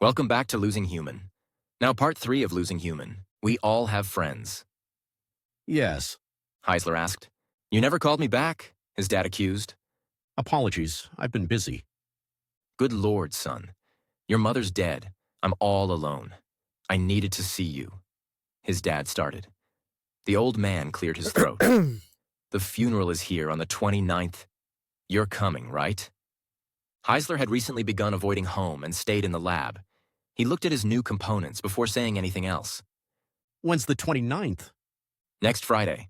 Welcome back to Losing Human. Now part 3 of Losing Human. We all have friends. Yes. Heisler asked. You never called me back, his dad accused. Apologies, I've been busy. Good Lord, son. Your mother's dead. I'm all alone. I needed to see you. His dad started. The old man cleared his throat. The funeral is here on the 29th. You're coming, right? Heisler had recently begun avoiding home and stayed in the lab. He looked at his new components before saying anything else. When's the 29th? Next Friday.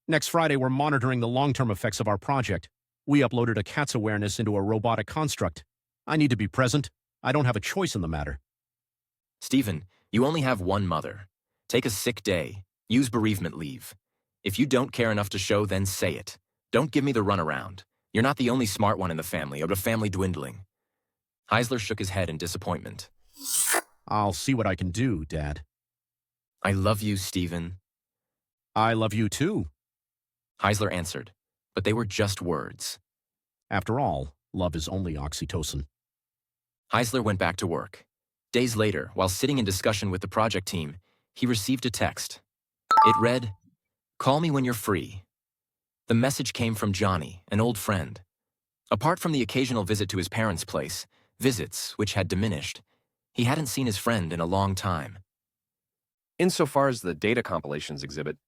Next Friday, we're monitoring the long-term effects of our project. We uploaded a cat's awareness into a robotic construct. I need to be present. I don't have a choice in the matter. Stephen, you only have one mother. Take a sick day. Use bereavement leave. If you don't care enough to show, then say it. Don't give me the runaround. You're not the only smart one in the family, or the family dwindling. Heisler shook his head in disappointment. I'll see what I can do, Dad. I love you, Stephen. I love you too. Heisler answered, but they were just words. After all, love is only oxytocin. Heisler went back to work. Days later, while sitting in discussion with the project team, he received a text. It read, "Call me when you're free." The message came from Johnny, an old friend. Apart from the occasional visit to his parents' place, visits which had diminished, he hadn't seen his friend in a long time. Insofar as the data compilations exhibit,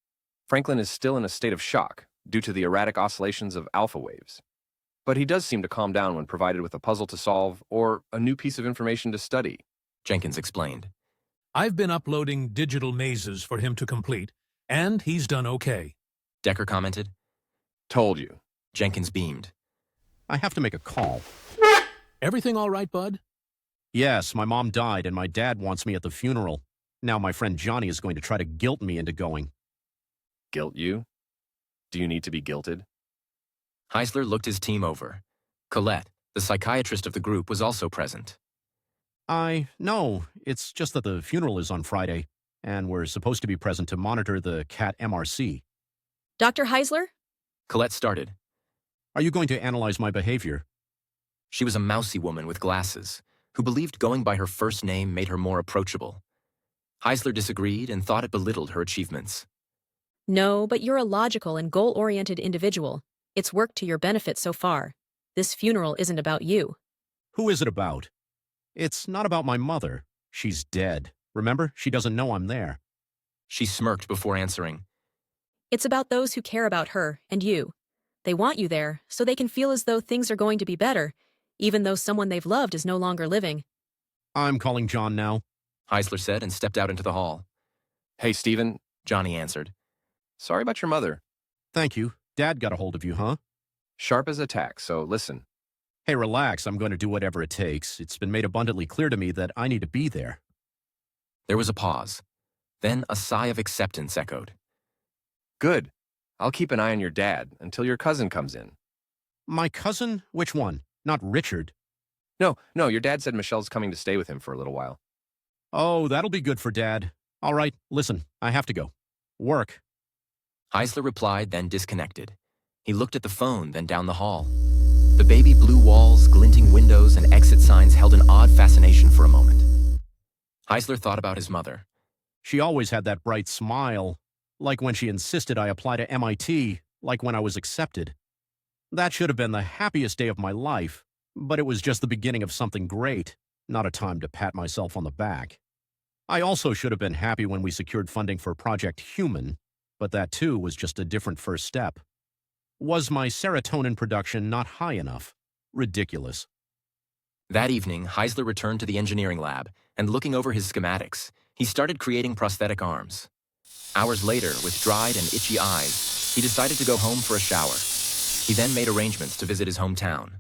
Franklin is still in a state of shock due to the erratic oscillations of alpha waves. But he does seem to calm down when provided with a puzzle to solve or a new piece of information to study, Jenkins explained. I've been uploading digital mazes for him to complete, and he's done okay. Decker commented. Told you. Jenkins beamed. I have to make a call. Everything all right, bud? Yes, my mom died and my dad wants me at the funeral. Now my friend Johnny is going to try to guilt me into going. Guilt you? Do you need to be guilted? Heisler looked his team over. Colette, the psychiatrist of the group, was also present. No, it's just that the funeral is on Friday, and we're supposed to be present to monitor the cat MRC. Dr. Heisler? Colette started. Are you going to analyze my behavior? She was a mousy woman with glasses, who believed going by her first name made her more approachable. Heisler disagreed and thought it belittled her achievements. No, but you're a logical and goal-oriented individual. It's worked to your benefit so far. This funeral isn't about you. Who is it about? It's not about my mother. She's dead. Remember, she doesn't know I'm there. She smirked before answering. It's about those who care about her and you. They want you there so they can feel as though things are going to be better, even though someone they've loved is no longer living. I'm calling John now, Heisler said and stepped out into the hall. Hey, Stephen. Johnny answered. Sorry about your mother. Thank you. Dad got a hold of you, huh? Sharp as a tack, so listen. Hey, relax. I'm going to do whatever it takes. It's been made abundantly clear to me that I need to be there. There was a pause. Then a sigh of acceptance echoed. Good. I'll keep an eye on your dad until your cousin comes in. My cousin? Which one? Not Richard. No, your dad said Michelle's coming to stay with him for a little while. Oh, that'll be good for Dad. All right, listen, I have to go. Work. Heisler replied, then disconnected. He looked at the phone, then down the hall. The baby blue walls, glinting windows, and exit signs held an odd fascination for a moment. Heisler thought about his mother. She always had that bright smile, like when she insisted I apply to MIT, like when I was accepted. That should have been the happiest day of my life, but it was just the beginning of something great, not a time to pat myself on the back. I also should have been happy when we secured funding for Project Human, but that too was just a different first step. Was my serotonin production not high enough? Ridiculous. That evening, Heisler returned to the engineering lab, and looking over his schematics, he started creating prosthetic arms. Hours later, with dried and itchy eyes, he decided to go home for a shower. He then made arrangements to visit his hometown.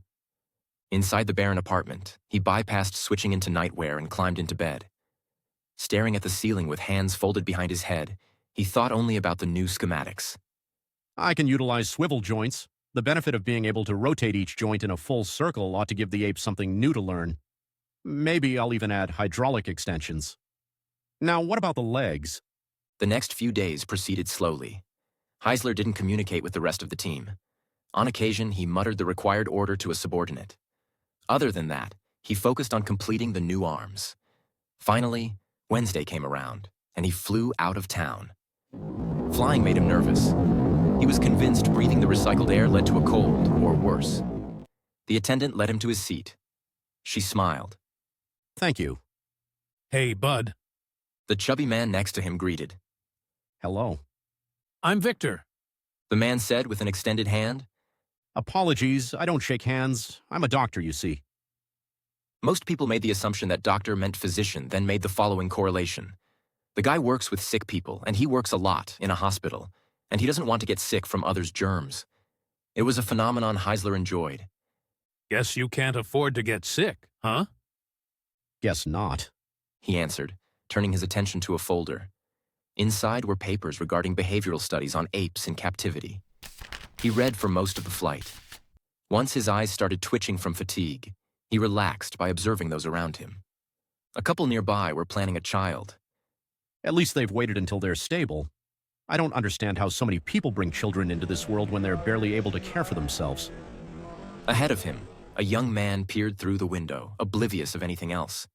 Inside the barren apartment, he bypassed switching into nightwear and climbed into bed. Staring at the ceiling with hands folded behind his head, he thought only about the new schematics. I can utilize swivel joints. The benefit of being able to rotate each joint in a full circle ought to give the ape something new to learn. Maybe I'll even add hydraulic extensions. Now, what about the legs? The next few days proceeded slowly. Heisler didn't communicate with the rest of the team. On occasion, he muttered the required order to a subordinate. Other than that, He focused on completing the new arms. Finally, Wednesday came around, and he flew out of town. Flying made him nervous. He was convinced breathing the recycled air led to a cold, or worse. The attendant led him to his seat. She smiled. Thank you. Hey, bud. The chubby man next to him greeted. Hello. I'm Victor. The man said with an extended hand. Apologies, I don't shake hands. I'm a doctor, you see. Most people made the assumption that doctor meant physician, then made the following correlation. The guy works with sick people, and he works a lot in a hospital, and he doesn't want to get sick from others' germs. It was a phenomenon Heisler enjoyed. Guess you can't afford to get sick, huh? Guess not. He answered, turning his attention to a folder. Inside were papers regarding behavioral studies on apes in captivity. He read for most of the flight. Once his eyes started twitching from fatigue, he relaxed by observing those around him. A couple nearby were planning a child. At least they've waited until they're stable. I don't understand how so many people bring children into this world when they're barely able to care for themselves. Ahead of him, a young man peered through the window, oblivious of anything else.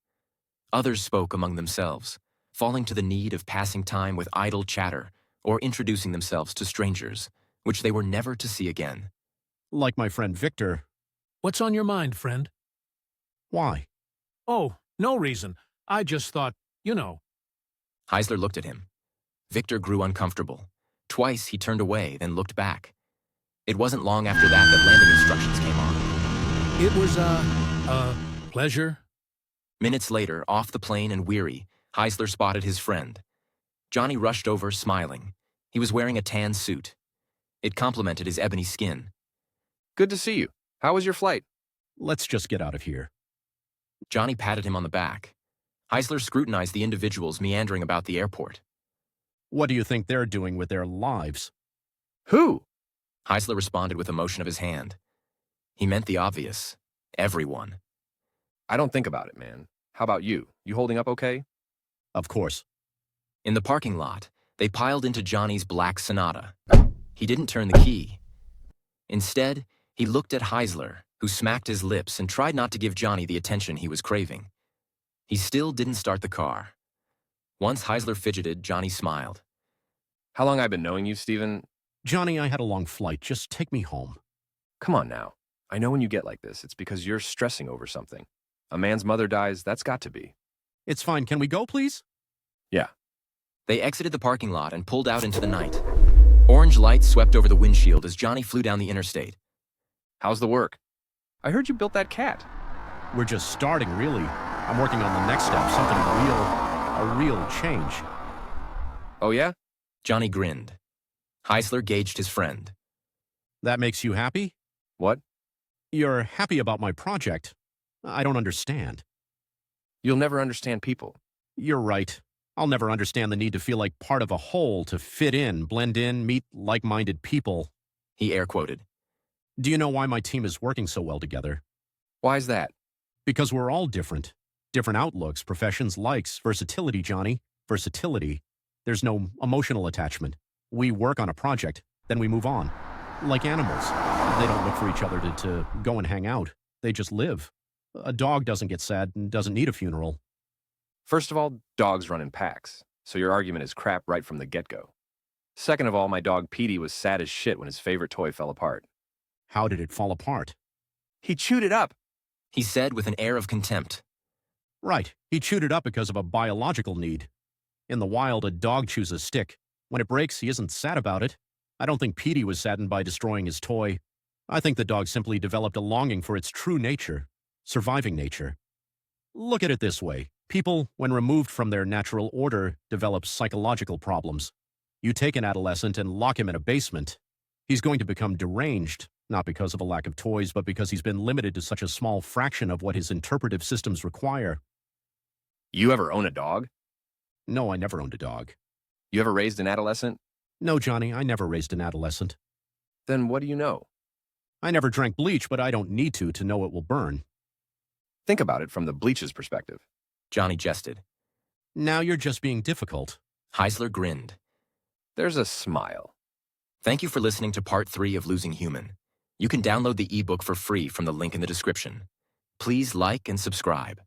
Others spoke among themselves, falling to the need of passing time with idle chatter or introducing themselves to strangers, which they were never to see again. Like my friend Victor. What's on your mind, friend? Why? Oh, no reason. I just thought, you know. Heisler looked at him. Victor grew uncomfortable. Twice he turned away, then looked back. It wasn't long after that landing instructions came on. It was a pleasure. Minutes later, off the plane and weary, Heisler spotted his friend. Johnny rushed over, smiling. He was wearing a tan suit. It complemented his ebony skin. Good to see you. How was your flight? Let's just get out of here. Johnny patted him on the back. Heisler scrutinized the individuals meandering about the airport. What do you think they're doing with their lives? Who? Heisler responded with a motion of his hand. He meant the obvious. Everyone. I don't think about it, man. How about you? You holding up okay? Of course. In the parking lot, they piled into Johnny's black Sonata. He didn't turn the key. Instead, he looked at Heisler, who smacked his lips and tried not to give Johnny the attention he was craving. He still didn't start the car. Once Heisler fidgeted, Johnny smiled. How long I've been knowing you, Stephen? Johnny, I had a long flight. Just take me home. Come on now. I know when you get like this, it's because you're stressing over something. A man's mother dies, that's got to be. It's fine. Can we go, please? Yeah. They exited the parking lot and pulled out into the night. Orange lights swept over the windshield as Johnny flew down the interstate. How's the work? I heard you built that cat. We're just starting, really. I'm working on the next step, something a real change. Oh yeah? Johnny grinned. Heisler gauged his friend. That makes you happy? What? You're happy about my project. I don't understand. You'll never understand people. You're right. I'll never understand the need to feel like part of a whole, to fit in, blend in, meet like-minded people. He air quoted. Do you know why my team is working so well together? Why's that? Because we're all different. Different outlooks, professions, likes, versatility, Johnny. Versatility. There's no emotional attachment. We work on a project, then we move on. Like animals. They don't look for each other to go and hang out. They just live. A dog doesn't get sad and doesn't need a funeral. First of all, dogs run in packs, so your argument is crap right from the get-go. Second of all, my dog Petey was sad as shit when his favorite toy fell apart. How did it fall apart? He chewed it up. He said with an air of contempt. Right. He chewed it up because of a biological need. In the wild, a dog chews a stick. When it breaks, he isn't sad about it. I don't think Petey was saddened by destroying his toy. I think the dog simply developed a longing for its true nature, surviving nature. Look at it this way. People, when removed from their natural order, develop psychological problems. You take an adolescent and lock him in a basement. He's going to become deranged, not because of a lack of toys, but because he's been limited to such a small fraction of what his interpretive systems require. You ever own a dog? No, I never owned a dog. You ever raised an adolescent? No, Johnny, I never raised an adolescent. Then what do you know? I never drank bleach, but I don't need to know it will burn. Think about it from the bleach's perspective. Johnny jested. Now you're just being difficult. Heisler grinned. There's a smile. Thank you for listening to Part 3 of Losing Human. You can download the ebook for free from the link in the description. Please like and subscribe.